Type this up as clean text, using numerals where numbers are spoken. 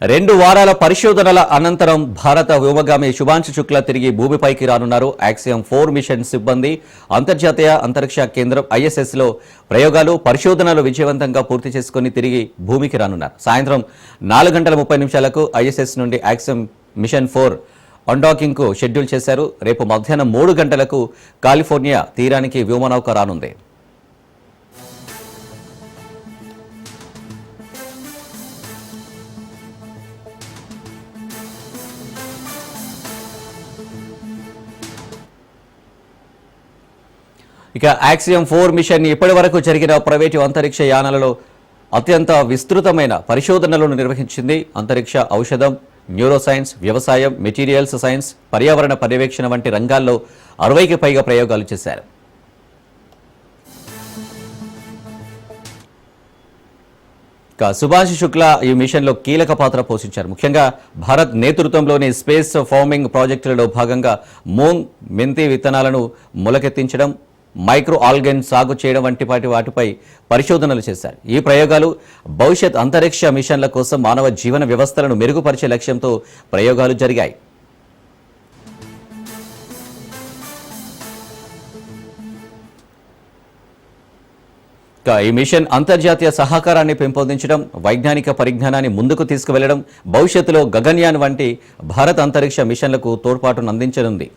2 వారాల పరిశోధనల అనంతరం భారత వ్యోమగామి శుభాంశు శుక్లా తిరిగి భూమిపైకి రానున్నారు. యాక్సియం 4 మిషన్ సిబ్బంది అంతర్జాతీయ అంతరిక్ష కేంద్రం ISS లో ప్రయోగాలు పరిశోధనలు విజయవంతంగా పూర్తి చేసుకుని తిరిగి భూమికి రానున్నారు. సాయంత్రం 4:30 ISS నుండి యాక్సియం మిషన్ 4 అన్డాకింగ్ కు షెడ్యూల్ చేశారు. రేపు మధ్యాహ్నం 3 గంటలకు కాలిఫోర్నియా తీరానికి వ్యోమనౌక రానుంది. ఇక యాక్సియం 4 మిషన్ ఇప్పటి వరకు జరిగిన ప్రైవేటు అంతరిక్ష యానాలలో అత్యంత విస్తృతమైన పరిశోధనలను నిర్వహించింది. అంతరిక్ష ఔషధం, న్యూరోసైన్స్, వ్యవసాయం, మెటీరియల్స్ సైన్స్, పర్యావరణ పర్యవేక్షణ వంటి రంగాల్లో 60కి పైగా ప్రయోగాలు చేశారు. శుభాంశు శుక్లా ఈ మిషన్లో కీలక పాత్ర పోషించారు. ముఖ్యంగా భారత్ నేతృత్వంలోని స్పేస్ ఫార్మింగ్ ప్రాజెక్టులలో భాగంగా మూంగ్, మెంతి విత్తనాలను మొలకెత్తించడం, మైక్రో ఆల్గెన్ సాగు చేయడం వంటి వాటిపై పరిశోధనలు చేశారు. ఈ ప్రయోగాలు భవిష్యత్ అంతరిక్ష మిషన్ల కోసం మానవ జీవన వ్యవస్థలను మెరుగుపరిచే లక్ష్యంతో ప్రయోగాలు జరిగాయి. ఈ మిషన్ అంతర్జాతీయ సహకారాన్ని పెంపొందించడం, వైజ్ఞానిక పరిజ్ఞానాన్ని ముందుకు తీసుకువెళ్లడం, భవిష్యత్తులో గగన్యాన్ వంటి భారత అంతరిక్ష మిషన్లకు తోడ్పాటును అందించనుంది.